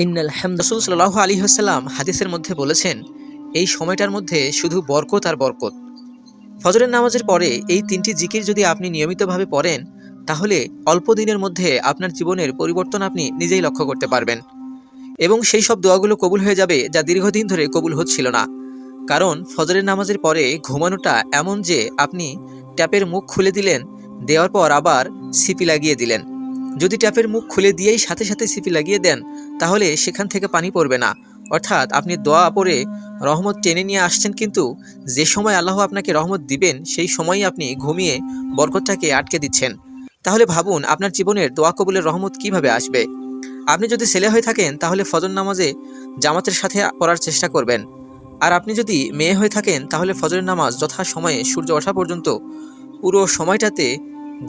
রাসূল সাল্লাল্লাহু আলাইহি ওয়াসাল্লাম হাদিসের মধ্যে বলেছেন, এই সময়টার মধ্যে শুধু বরকত আর বরকত। ফজরের নামাজের পরে এই ৩টি জিকির যদি আপনি নিয়মিতভাবে পড়েন, তাহলে অল্প দিনের মধ্যে আপনার জীবনের পরিবর্তন আপনি নিজেই লক্ষ্য করতে পারবেন এবং সেই সব দোয়াগুলো কবুল হয়ে যাবে যা দীর্ঘদিন ধরে কবুল হচ্ছিল না। কারণ ফজরের নামাজের পরে ঘুমানোটা এমন যে আপনি ট্যাপের মুখ খুলে দিলেন, দেওয়ার পর আবার সিপি লাগিয়ে দিলেন। যদি ট্যাপের মুখ খুলে দিয়েই সাথে সাথে সিপি লাগিয়ে দেন, তাহলে সেখান থেকে পানি পড়বে না। অর্থাৎ আপনি দোয়া পড়ে রহমত টেনে নিয়ে আসছেন, কিন্তু যে সময় আল্লাহ আপনাকে রহমত দিবেন সেই সময়ই আপনি ঘুমিয়ে বরকতটাকে আটকে দিচ্ছেন। তাহলে ভাবুন আপনার জীবনের দোয়া কবুলের রহমত কিভাবে আসবে। আপনি যদি ছেলে হয়ে থাকেন তাহলে ফজর নামাজে জামাতের সাথে পড়ার চেষ্টা করবেন। আর আপনি যদি মেয়ে হয়ে থাকেন তাহলে ফজরের নামাজ যথা সময়ে সূর্য ওঠা পর্যন্ত পুরো সময়টাতে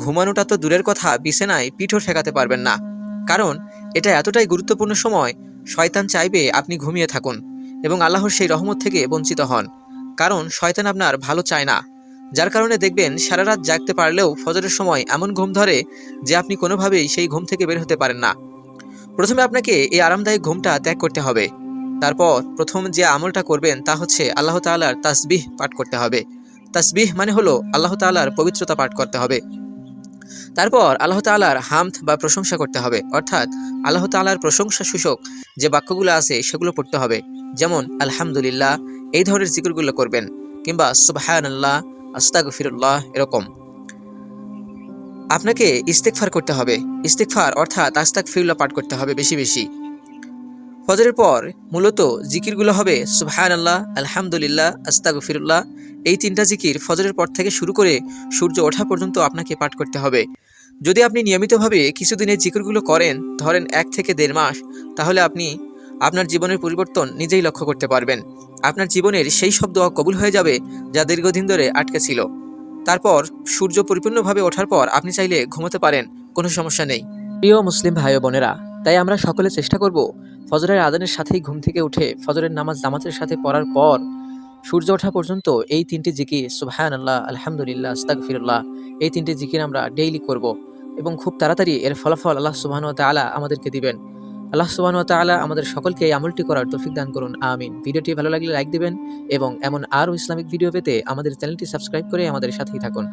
ঘুমানোটা তো দূরের কথা, বিছানায় পিঠও ঠেকাতে পারবেন না। কারণ এটা এতটাই গুরুত্বপূর্ণ সময়, শয়তান চাইবে আপনি ঘুমিয়ে থাকুন এবং আল্লাহর সেই রহমত থেকে বঞ্চিত হন। কারণ শয়তান আপনার ভালো চায় না। যার কারণে দেখবেন সারা রাত জাগতে পারলেও ফজরের সময় এমন ঘুম ধরে যে আপনি কোনোভাবেই সেই ঘুম থেকে বের হতে পারেন না। প্রথমে আপনাকে এই আরামদায়ক ঘুমটা ত্যাগ করতে হবে। তারপর প্রথম যে আমলটা করবেন তা হচ্ছে আল্লাহ তাআলার তাসবিহ পাঠ করতে হবে। তাসবিহ মানে হলো আল্লাহ তাআলার পবিত্রতা পাঠ করতে হবে। তারপর আল্লাহ তাআলার হামদ বা প্রশংসা করতে হবে, অর্থাৎ আল্লাহ তাআলার প্রশংসা সূচক যে বাক্যগুলো আছে সেগুলো পড়তে হবে। যেমন আলহামদুলিল্লাহ, এই ধরনের জিকিরগুলো করবেন, কিংবা সুবহানাল্লাহ, আস্তাগফিরুল্লাহ, এরকম। আপনাকে ইস্তেগফার করতে হবে। ইস্তেগফার অর্থাৎ আস্তাগফিরুল্লাহ পাঠ করতে হবে বেশি বেশি। ফজরের পর মূলত জিকিরগুলো হবে সুবহানাল্লাহ, আলহামদুলিল্লাহ, আস্তাগফিরুল্লাহ। এই 3টা জিকির ফজরের পর থেকে শুরু করে সূর্য ওঠা পর্যন্ত আপনাকে পাঠ করতে হবে। যদি আপনি নিয়মিতভাবে কিছুদিন এই জিকিরগুলো করেন, ধরেন 1 থেকে 1.5 মাস, তাহলে আপনি আপনার জীবনের পরিবর্তন নিজেই লক্ষ্য করতে পারবেন। আপনার জীবনের সেই সব দোয়া কবুল হয়ে যাবে যা দীর্ঘদিন ধরে আটকে ছিল। তারপর সূর্য পরিপূর্ণভাবে ওঠার পর আপনি চাইলে ঘুমোতে পারেন, কোনো সমস্যা নেই। প্রিয় মুসলিম ভাই ও বোনেরা, তাই আমরা সকলে চেষ্টা করব ফজরের আজানের সাথেই ঘুম থেকে উঠে ফজরের নামাজ জামাতের সাথে পড়ার পর সূর্য ওঠা পর্যন্ত এই 3টি জিকির সুবহানাল্লাহ, আলহামদুলিল্লাহ, আস্তাগফিরুল্লাহ, এই 3টি জিকির আমরা ডেইলি করব এবং খুব তাড়াতাড়ি এর ফলাফল আল্লাহ সুবহানাহু ওয়া তাআলা আমাদেরকে দিবেন। আল্লাহ সুবহানাহু ওয়া তাআলা আমাদের সকলকে এই আমলটি করার তৌফিক দান করুন, আমিন। ভিডিওটি ভালো লাগলে লাইক দিবেন এবং এমন আরও ইসলামিক ভিডিও পেতে আমাদের চ্যানেলটি সাবস্ক্রাইব করে আমাদের সাথেই থাকুন।